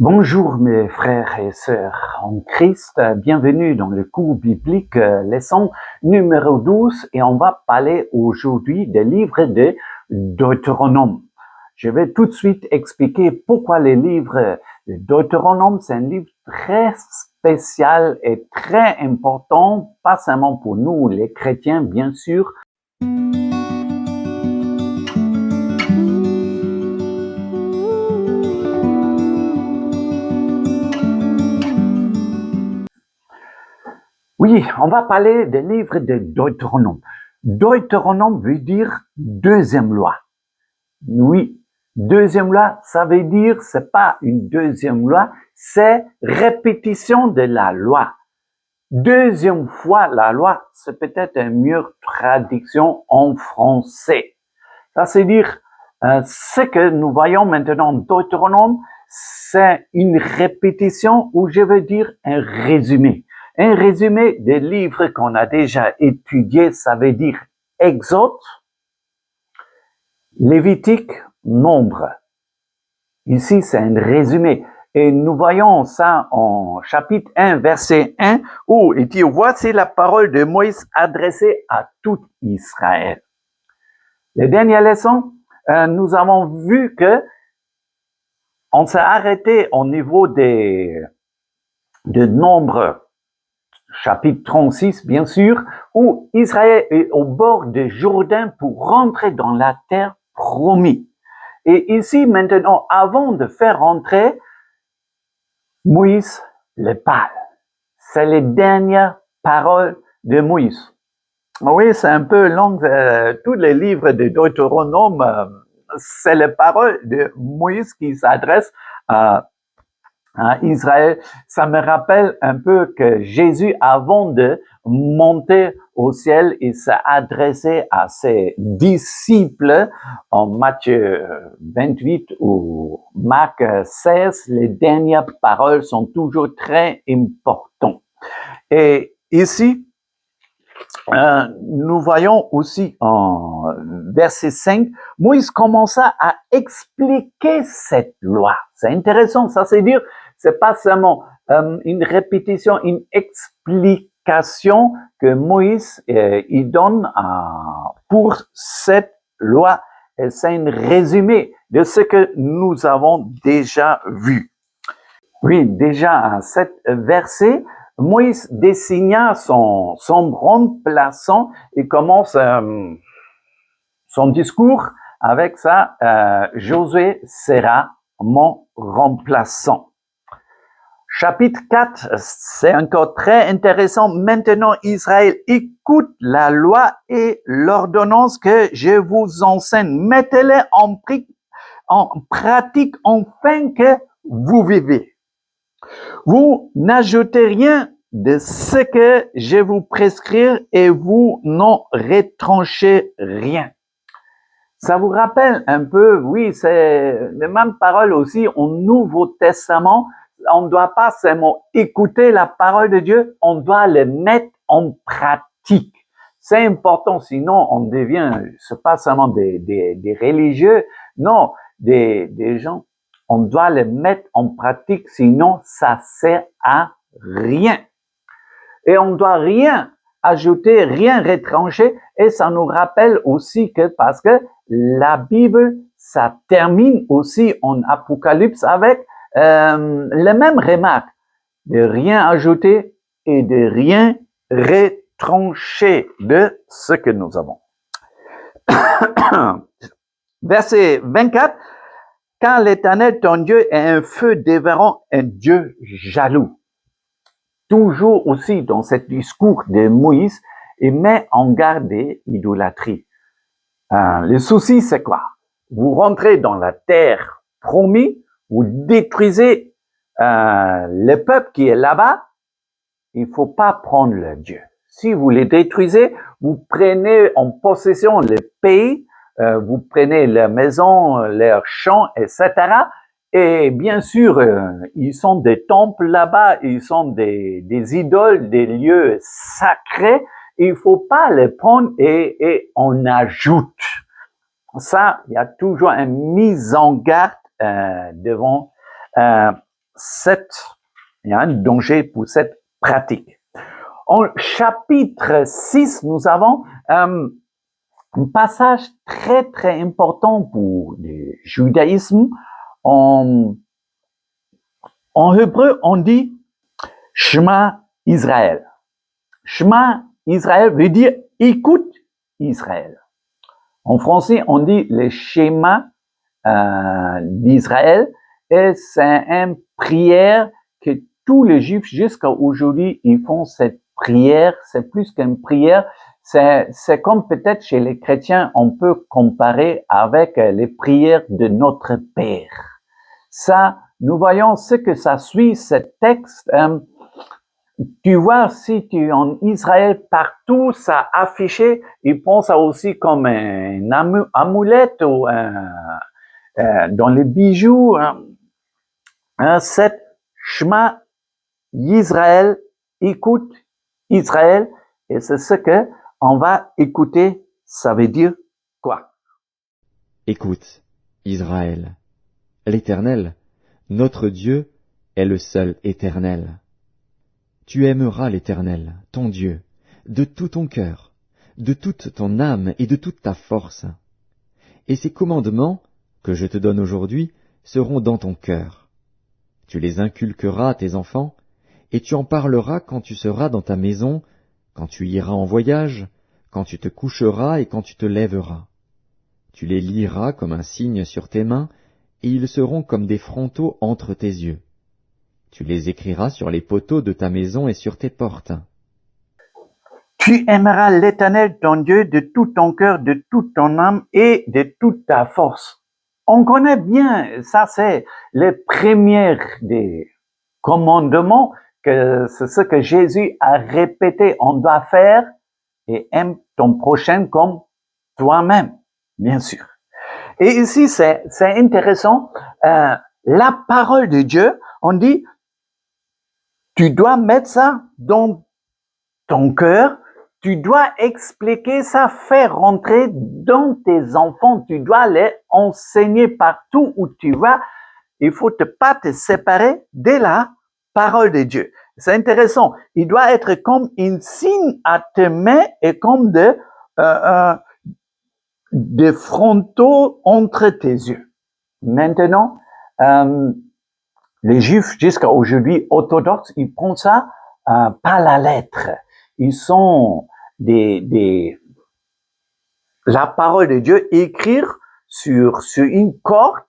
Bonjour mes frères et sœurs en Christ, bienvenue dans le cours biblique leçon numéro 12 et on va parler aujourd'hui des livres de Deutéronome. Je vais tout de suite expliquer pourquoi les livres de Deutéronome, c'est un livre très spécial et très important, pas seulement pour nous les chrétiens bien sûr. Oui, on va parler des livres de Deutéronome. Deutéronome veut dire deuxième loi. Oui, deuxième loi, ça veut dire c'est pas une deuxième loi, c'est répétition de la loi. Deuxième fois la loi, c'est peut-être une meilleure traduction en français. Ça veut dire ce que nous voyons maintenant dans Deutéronome, c'est une répétition ou je veux dire un résumé. Un résumé des livres qu'on a déjà étudiés, ça veut dire Exode, Lévitique, Nombre. Ici, c'est un résumé. Et nous voyons ça en chapitre 1, verset 1, où il dit, voici la parole de Moïse adressée à tout Israël. Les dernières leçons, nous avons vu que on s'est arrêté au niveau de Nombre, chapitre 36, bien sûr, où Israël est au bord de Jourdain pour rentrer dans la terre promise. Et ici, maintenant, avant de faire rentrer, Moïse les parle. C'est les dernières paroles de Moïse. Oui, c'est un peu long. Tous les livres de Deutéronome, c'est les paroles de Moïse qui s'adressent à Israël. Ça me rappelle un peu que Jésus, avant de monter au ciel, il s'est adressé à ses disciples en Matthieu 28 ou Marc 16. Les dernières paroles sont toujours très importantes. Et ici, nous voyons aussi en verset 5, Moïse commença à expliquer cette loi. C'est intéressant, ça c'est dire, c'est pas seulement une répétition, une explication que Moïse il donne pour cette loi. Et c'est un résumé de ce que nous avons déjà vu. Oui, déjà à cet verset, Moïse désigna son remplaçant et commence son discours avec ça, Josué sera mon remplaçant. Chapitre 4, c'est encore très intéressant. Maintenant, Israël, écoute la loi et l'ordonnance que je vous enseigne. Mettez-les en pratique afin que vous vivez. Vous n'ajoutez rien de ce que je vous prescris et vous n'en retranchez rien. Ça vous rappelle un peu, oui, c'est les mêmes paroles aussi au Nouveau Testament. On ne doit pas seulement écouter la parole de Dieu, on doit le mettre en pratique. C'est important, sinon on devient, c'est pas seulement des religieux, non, des gens. On doit le mettre en pratique, sinon ça sert à rien. Et on ne doit rien ajouter, rien retrancher. Et ça nous rappelle aussi que parce que la Bible, ça termine aussi en Apocalypse avec les mêmes remarques de rien ajouter et de rien retrancher de ce que nous avons. Verset 24. Car l'Éternel, ton Dieu, est un feu dévorant, un Dieu jaloux. Toujours aussi dans ce discours de Moïse, il met en garde des idolâtries. Le souci, c'est quoi? Vous rentrez dans la terre promise, vous détruisez le peuple qui est là-bas, il ne faut pas prendre le Dieu. Si vous les détruisez, vous prenez en possession le pays, vous prenez leurs maisons, leurs champs, etc. Et bien sûr, ils sont des temples là-bas, ils sont des idoles, des lieux sacrés. Il faut pas les prendre et on ajoute. Ça, il y a toujours une mise en garde devant il y a un danger pour cette pratique. En chapitre 6, nous avons un passage très, très important pour le judaïsme. En hébreu, on dit Shema Israël. Shema Israël veut dire écoute Israël. En français, on dit le schéma d'Israël et c'est une prière que tous les Juifs jusqu'à aujourd'hui ils font cette prière. C'est plus qu'une prière, c'est comme peut-être chez les chrétiens on peut comparer avec les prières de notre Père. Ça, nous voyons ce que ça suit ce texte. Tu vois, si tu es en Israël, partout, ça affiché, ils pensent ça aussi comme une amulette ou dans les bijoux. Cette Shema Israël, écoute Israël, et c'est ce que on va écouter. Ça veut dire quoi? Écoute, Israël, l'Éternel, notre Dieu, est le seul éternel. Tu aimeras l'Éternel, ton Dieu, de tout ton cœur, de toute ton âme et de toute ta force. Et ces commandements, que je te donne aujourd'hui, seront dans ton cœur. Tu les inculqueras à tes enfants, et tu en parleras quand tu seras dans ta maison, quand tu iras en voyage, quand tu te coucheras et quand tu te lèveras. Tu les liras comme un signe sur tes mains, et ils seront comme des frontaux entre tes yeux. Tu les écriras sur les poteaux de ta maison et sur tes portes. Tu aimeras l'Éternel ton Dieu de tout ton cœur, de toute ton âme et de toute ta force. On connaît bien, ça c'est les premiers des commandements, que c'est ce que Jésus a répété, on doit faire, et aime ton prochain comme toi-même, bien sûr. Et ici c'est intéressant, la parole de Dieu, on dit, tu dois mettre ça dans ton cœur, tu dois expliquer ça, faire rentrer dans tes enfants, tu dois les enseigner partout où tu vas. Il faut pas te séparer de la parole de Dieu. C'est intéressant. Il doit être comme un signe à tes mains et comme des frontaux entre tes yeux. Maintenant, les Juifs jusqu'à aujourd'hui orthodoxes, ils prennent ça par la lettre. Ils sont la parole de Dieu écrire sur une corde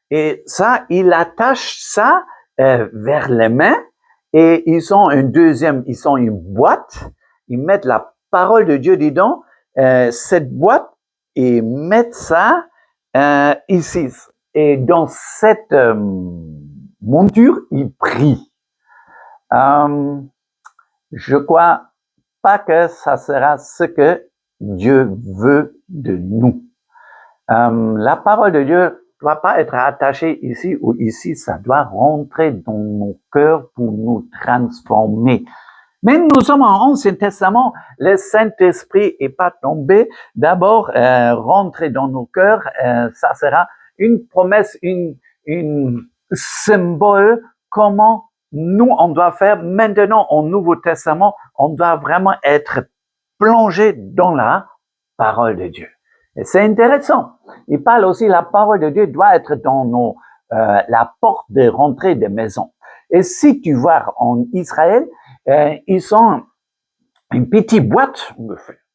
et ça, ils attachent ça vers les mains et ils ont une boîte, ils mettent la parole de Dieu dedans, cette boîte et mettent ça ici. Et dans cette monture, ils prient. Je crois pas que ça sera ce que Dieu veut de nous. La parole de Dieu doit pas être attachée ici ou ici, ça doit rentrer dans nos cœurs pour nous transformer. Mais nous sommes en Ancien Testament, le Saint-Esprit est pas tombé. D'abord, rentrer dans nos cœurs, ça sera une promesse, une symbole, comment nous, on doit faire maintenant au Nouveau Testament, on doit vraiment être plongé dans la parole de Dieu. Et c'est intéressant. Il parle aussi, la parole de Dieu doit être dans la porte de rentrée des maisons. Et si tu vois en Israël, ils ont une petite boîte,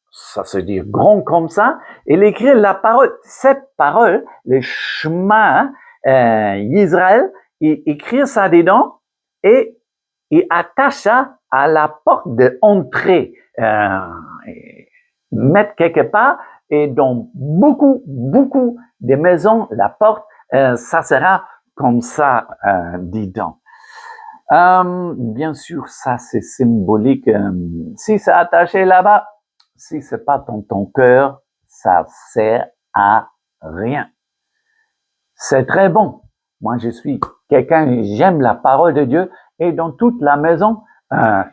ça se dit grand comme ça, et il écrit la parole, cette parole, le chemin Israël, il écrit ça dedans et il attache ça à la porte d'entrée, mettre quelque part, et dans beaucoup de maisons, la porte, ça sera comme ça dedans. Bien sûr, ça c'est symbolique. Si c'est attaché là-bas, si c'est pas dans ton cœur, ça sert à rien. C'est très bon. Moi, je suis quelqu'un, j'aime la parole de Dieu et dans toute la maison,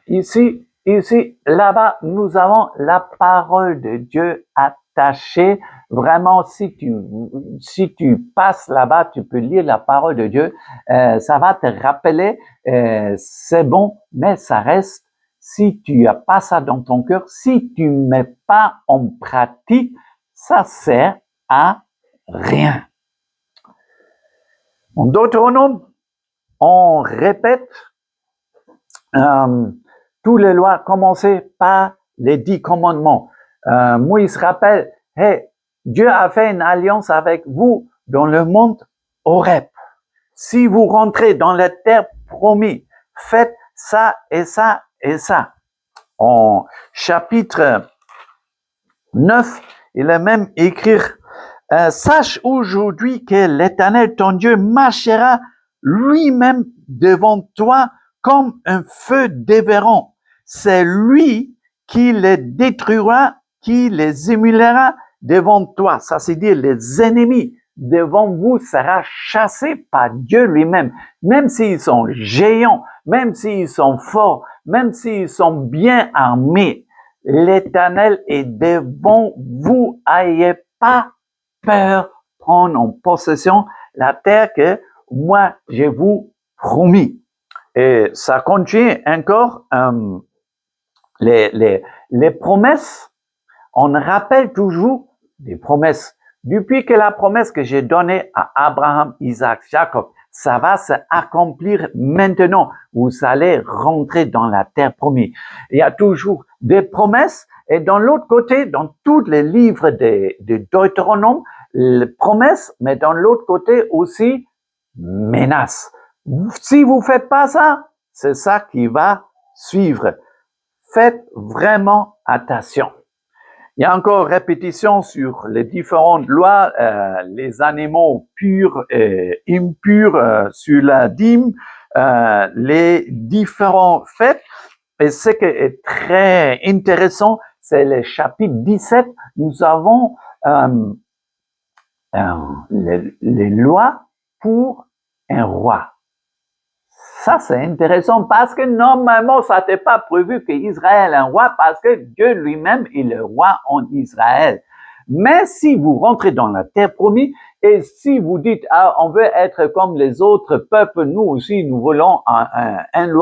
ici, là-bas, nous avons la parole de Dieu attachée Vraiment, si tu passes là-bas, tu peux lire la parole de Dieu. Ça va te rappeler, c'est bon, mais ça reste. Si tu as pas ça dans ton cœur, si tu mets pas en pratique, ça sert à rien. En Deutéronome, on répète tous les lois commencées par les 10 commandements. Moïse rappelle, hey, Dieu a fait une alliance avec vous dans le mont Horeb. Si vous rentrez dans la terre promise, faites ça et ça et ça. En chapitre 9, il est même écrit, sache aujourd'hui que l'Éternel, ton Dieu, marchera lui-même devant toi comme un feu dévorant. C'est lui qui les détruira, qui les émulera devant toi. Ça, c'est dire les ennemis devant vous sera chassé par Dieu lui-même. Même s'ils sont géants, même s'ils sont forts, même s'ils sont bien armés, l'Éternel est devant vous. Ayez pas peur, prendre en possession la terre que moi, je vous promis. Et ça continue encore, les promesses. On rappelle toujours des promesses. Depuis que la promesse que j'ai donnée à Abraham, Isaac, Jacob, ça va s'accomplir maintenant. Vous allez rentrer dans la terre promise. Il y a toujours des promesses. Et dans l'autre côté, dans tous les livres de Deutéronome, les promesses, mais dans l'autre côté aussi, menaces. Si vous faites pas ça, c'est ça qui va suivre. Faites vraiment attention. Il y a encore répétition sur les différentes lois, les animaux purs et impurs sur la dîme, les différents faits. Et ce qui est très intéressant, c'est le chapitre 17. Nous avons les lois pour un roi. Ça, c'est intéressant parce que normalement, ça n'était pas prévu qu'Israël ait un roi parce que Dieu lui-même est le roi en Israël. Mais si vous rentrez dans la terre promise et si vous dites, ah, on veut être comme les autres peuples, nous aussi, nous voulons un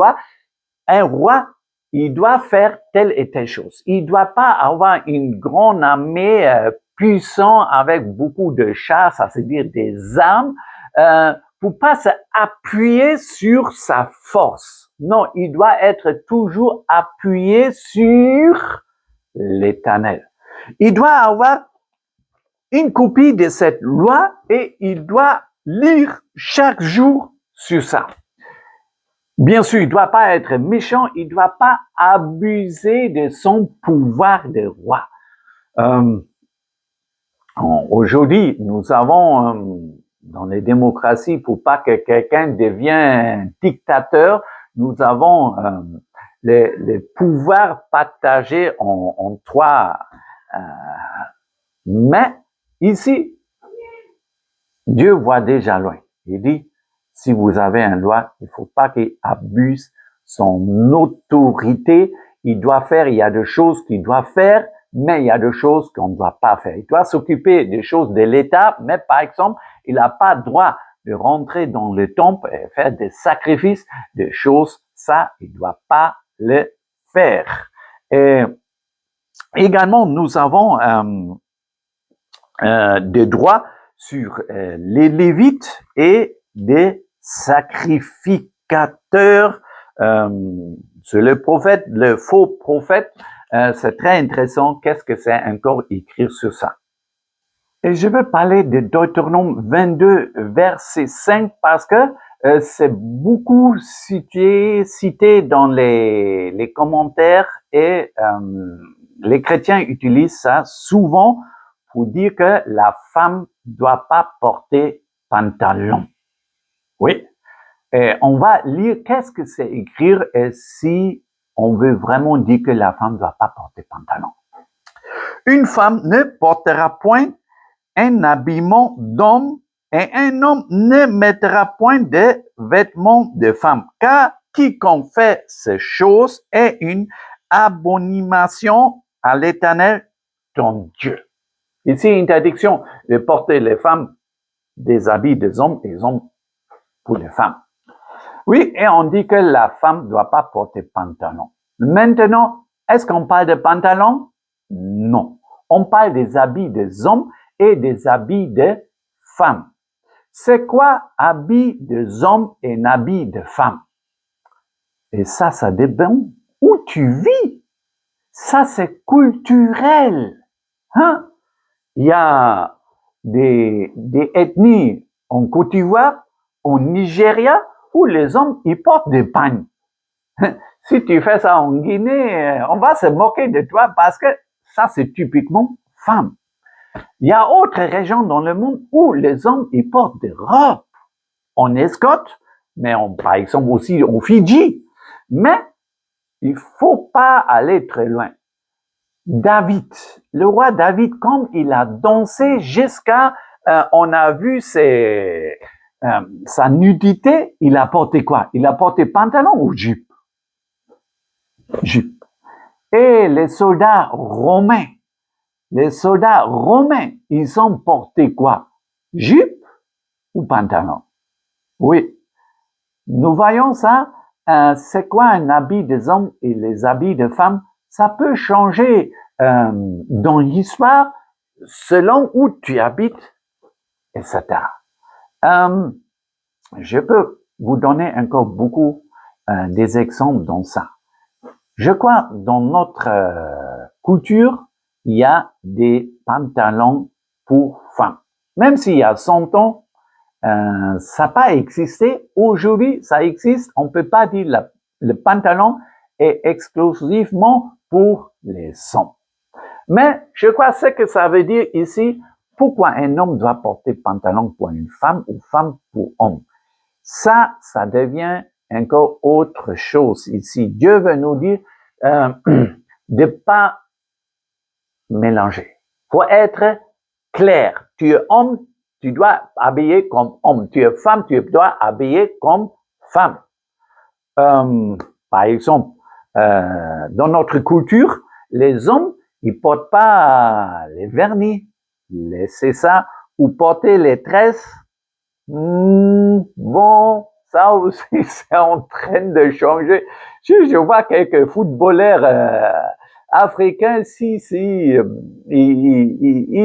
roi, il doit faire telle et telle chose. Il ne doit pas avoir une grande armée puissante avec beaucoup de chars, ça veut dire des armes, pour pas s'appuyer sur sa force. Non, il doit être toujours appuyé sur l'Éternel. Il doit avoir une copie de cette loi et il doit lire chaque jour sur ça. Bien sûr, il ne doit pas être méchant, il ne doit pas abuser de son pouvoir de roi. Aujourd'hui, nous avons dans les démocraties, pour pas que quelqu'un devienne dictateur, nous avons les pouvoirs partagés en trois. Mais ici, Dieu voit déjà loin. Il dit, si vous avez un loi, il ne faut pas qu'il abuse son autorité. Il doit faire, il y a des choses qu'il doit faire, mais il y a des choses qu'on ne doit pas faire. Il doit s'occuper des choses de l'État, mais par exemple, il n'a pas le droit de rentrer dans le temple et faire des sacrifices, des choses, ça, il ne doit pas le faire. Et également, nous avons des droits sur les Lévites et des sacrificateurs. C'est le prophète, le faux prophète. C'est très intéressant. Qu'est-ce que c'est encore écrire sur ça? Et je veux parler de Deutéronome 22, verset 5, parce que c'est beaucoup cité dans les commentaires et les chrétiens utilisent ça souvent pour dire que la femme doit pas porter pantalon. Oui. Et on va lire qu'est-ce que c'est écrire et si on veut vraiment dire que la femme ne doit pas porter pantalon. Une femme ne portera point un habillement d'homme et un homme ne mettra point de vêtements de femme, car quiconque fait ces choses est une abomination à l'Éternel ton Dieu. Ici, interdiction de porter les femmes des habits des hommes et les hommes pour les femmes. Oui, et on dit que la femme ne doit pas porter pantalon. Maintenant, est-ce qu'on parle de pantalon? Non. On parle des habits des hommes et des habits des femmes. C'est quoi habit des hommes et un habit de femmes? Et ça dépend où tu vis. Ça, c'est culturel. Hein? Il y a des ethnies en Côte d'Ivoire, au Nigeria, où les hommes, ils portent des pagnes. Si tu fais ça en Guinée, on va se moquer de toi parce que ça, c'est typiquement femme. Il y a autres régions dans le monde où les hommes, ils portent des robes. En escorte, mais par exemple aussi au Fidji. Mais il faut pas aller très loin. David, le roi David, comme il a dansé jusqu'à, on a vu sa nudité, il a porté quoi? Il a porté pantalon ou jupe? Jupe. Et les soldats romains, ils ont porté quoi? Jupe ou pantalon? Oui. Nous voyons ça, c'est quoi un habit des hommes et les habits des femmes? Ça peut changer dans l'histoire selon où tu habites, etc. Je peux vous donner encore beaucoup des exemples dans ça. Je crois dans notre culture, il y a des pantalons pour femmes. Même s'il y a 100 ans, ça n'a pas existé. Aujourd'hui, ça existe. On ne peut pas dire le pantalon est exclusivement pour les hommes. Mais je crois ce que ça veut dire ici, pourquoi un homme doit porter pantalon pour une femme ou femme pour homme. Ça devient encore autre chose ici. Dieu veut nous dire de pas mélanger. Faut être clair. Tu es homme, tu dois habiller comme homme. Tu es femme, tu dois habiller comme femme. Par exemple, dans notre culture, les hommes, ils portent pas les vernis, c'est ça, ou porter les tresses. Bon, ça aussi, c'est en train de changer. Je vois quelques footballeurs africains, ils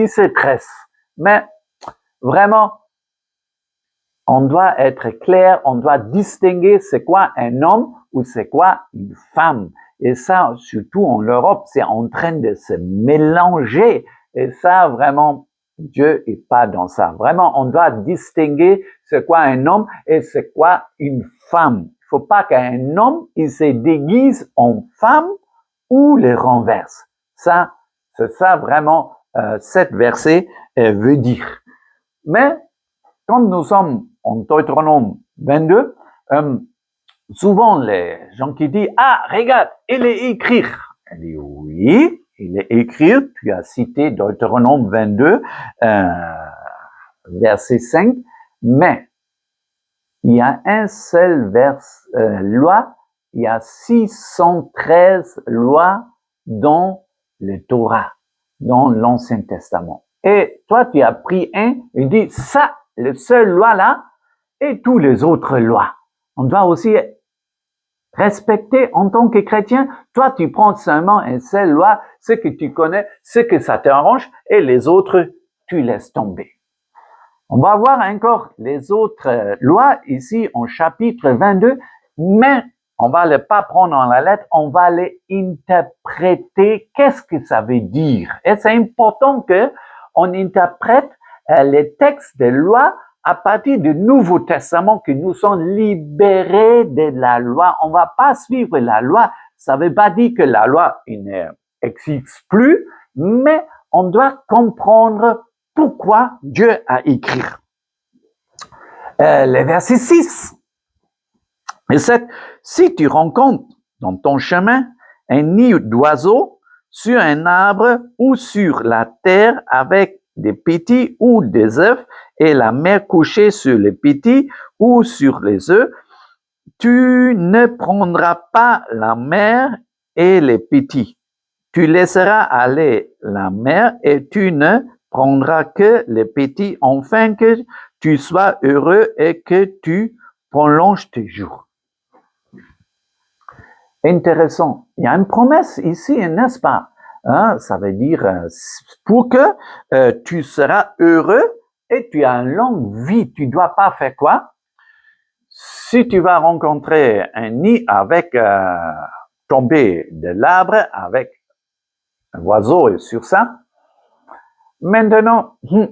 se tressent. Mais vraiment, on doit être clair, on doit distinguer c'est quoi un homme ou c'est quoi une femme. Et ça, surtout en Europe, c'est en train de se mélanger. Et ça, vraiment, Dieu est pas dans ça. Vraiment, on doit distinguer c'est quoi un homme et c'est quoi une femme. Il faut pas qu'un homme, il se déguise en femme ou le renverse. Ça, c'est ça vraiment, cette verset veut dire. Mais, comme nous sommes en Deutéronome 22, souvent les gens qui disent « Ah, regarde, il est écrit ». Elle dit « Oui, il est écrit ». Tu as cité Deutéronome 22, verset 5. Mais il y a un seul loi, il y a 613 lois dans le Torah, dans l'Ancien Testament. Et toi, tu as pris un et dit « Ça, le seul loi là, et tous les autres lois. » On doit aussi respecter en tant que chrétien. Toi, tu prends seulement une seule loi, ce que tu connais, ce que ça t'arrange, et les autres, tu laisses tomber. On va voir encore les autres lois ici en chapitre 22, mais on va les pas prendre en la lettre, on va les interpréter. Qu'est-ce que ça veut dire? Et c'est important que on interprète les textes des lois à partir du Nouveau Testament, que nous sommes libérés de la loi. On va pas suivre la loi. Ça veut pas dire que la loi n'existe plus, mais on doit comprendre pourquoi Dieu a écrit. Le verset 6 et 7. Si tu rencontres dans ton chemin un nid d'oiseau sur un arbre ou sur la terre avec des petits ou des œufs et la mère couchée sur les petits ou sur les œufs, tu ne prendras pas la mère et les petits. Tu laisseras aller la mère et tu ne prendras que les petits, afin que tu sois heureux et que tu prolonges tes jours. Intéressant. Il y a une promesse ici, n'est-ce pas? Hein, ça veut dire pour que tu seras heureux et tu as une longue vie. Tu dois pas faire quoi? Si tu vas rencontrer un nid avec tombé de l'arbre avec un oiseau sur ça, maintenant, il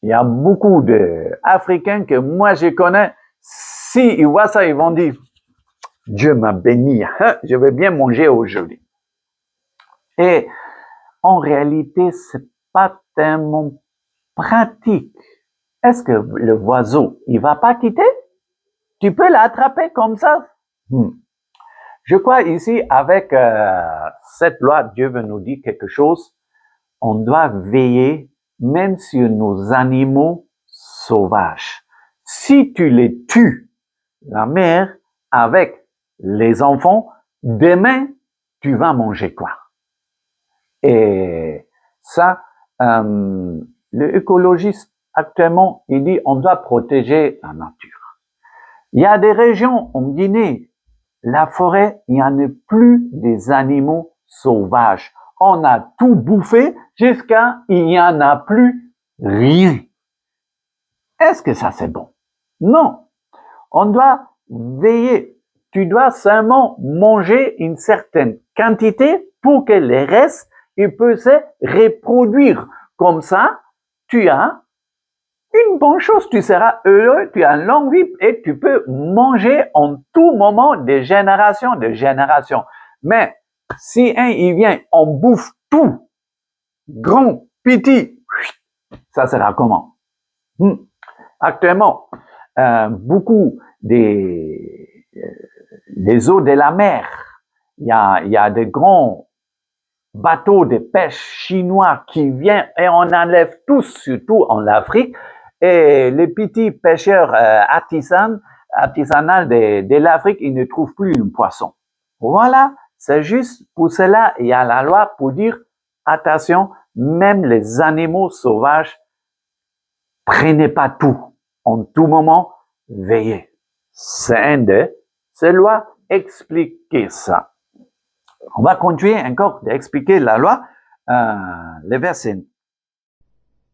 y a beaucoup d'Africains que moi je connais, s'ils voient ça, ils vont dire, Dieu m'a béni, je vais bien manger aujourd'hui. Et en réalité, c'est pas tellement pratique. Est-ce que le oiseau, il va pas quitter? Tu peux l'attraper comme ça? Je crois ici, avec cette loi, Dieu veut nous dire quelque chose. On doit veiller même sur nos animaux sauvages. Si tu les tues, la mère, avec les enfants, demain, tu vas manger quoi? Et ça, le écologiste actuellement, il dit on doit protéger la nature. Il y a des régions en Guinée, la forêt, il n'y en a plus des animaux sauvages. On a tout bouffé jusqu'à il n'y en a plus rien. Est-ce que ça c'est bon? Non. On doit veiller. Tu dois seulement manger une certaine quantité pour que les restes ils peuvent se reproduire. Comme ça, tu as une bonne chose, tu seras heureux, tu as une longue vie et tu peux manger en tout moment de génération en génération. Mais si il vient, on bouffe tout, grand, petit, ça sera comment? Actuellement, beaucoup des eaux de la mer, il y a des grands bateaux de pêche chinois qui viennent et on enlève tous, surtout en Afrique, et les petits pêcheurs artisanaux de l'Afrique, ils ne trouvent plus un poisson. Voilà, c'est juste pour cela, il y a la loi pour dire, attention, même les animaux sauvages, prenez pas tout. En tout moment, veillez. C'est un de ces lois expliquer ça. On va continuer encore d'expliquer la loi, les versets.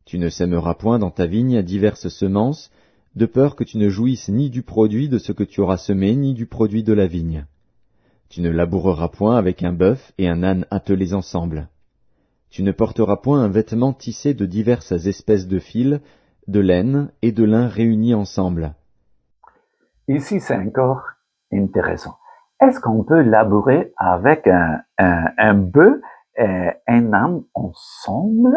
Tu ne sèmeras point dans ta vigne diverses semences, de peur que tu ne jouisses ni du produit de ce que tu auras semé, ni du produit de la vigne. Tu ne laboureras point avec un bœuf et un âne attelés ensemble. Tu ne porteras point un vêtement tissé de diverses espèces de fils, de laine et de lin réunis ensemble. Ici, c'est encore intéressant. Est-ce qu'on peut labourer avec un bœuf et un âne ensemble?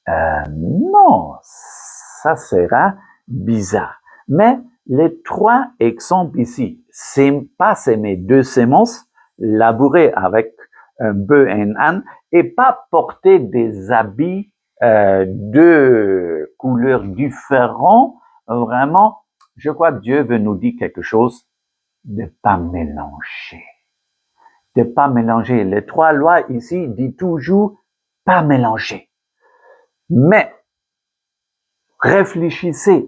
Non, ça sera bizarre. Mais les trois exemples ici, c'est pas semer deux semences, labourer avec un bœuf et un âne, et pas porter des habits de couleurs différentes. Vraiment, je crois que Dieu veut nous dire quelque chose, de pas mélanger. De pas mélanger. Les trois lois ici disent toujours pas mélanger. Mais, réfléchissez,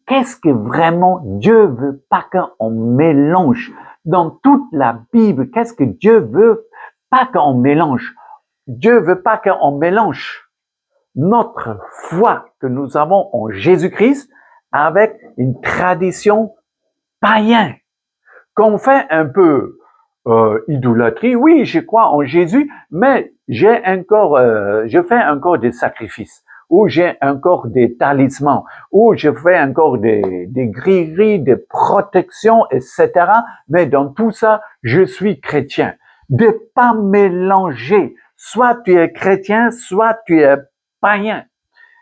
qu'est-ce que vraiment Dieu veut pas qu'on mélange? Dans toute la Bible, qu'est-ce que Dieu veut pas qu'on mélange? Dieu veut pas qu'on mélange notre foi que nous avons en Jésus-Christ avec une tradition païenne. Qu'on fait un peu idolâtrie, oui, je crois en Jésus, mais je fais encore des sacrifices, ou j'ai encore des talismans, ou je fais encore des grilleries, des protections, etc. Mais dans tout ça, je suis chrétien. De pas mélanger. Soit tu es chrétien, soit tu es païen.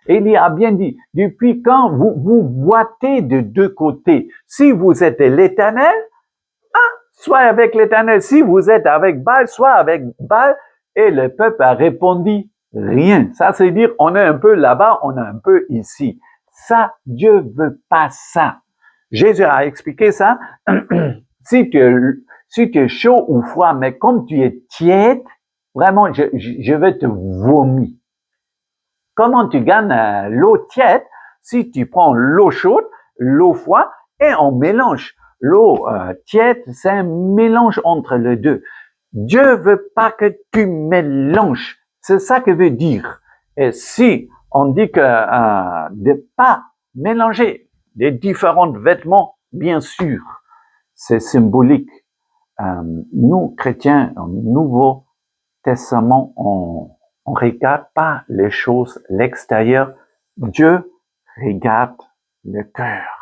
Il y a bien dit, depuis quand vous boitez de deux côtés? Si vous êtes l'Éternel, soit avec l'Éternel, si vous êtes avec Baal, soit avec Baal, et le peuple a répondu rien. Ça, c'est dire, on est un peu là-bas, on est un peu ici. Ça, Dieu veut pas ça. Jésus a expliqué ça. Si tu es chaud ou froid, mais comme tu es tiède, vraiment, je vais te vomir. Comment tu gagnes l'eau tiède si tu prends l'eau chaude, l'eau froide et on mélange. L'eau tiède, c'est un mélange entre les deux. Dieu veut pas que tu mélanges. C'est ça que veut dire. Et si on dit que de pas mélanger les différents vêtements, bien sûr, c'est symbolique. Nous, chrétiens, au Nouveau Testament, on regarde pas les choses, l'extérieur. Dieu regarde le cœur.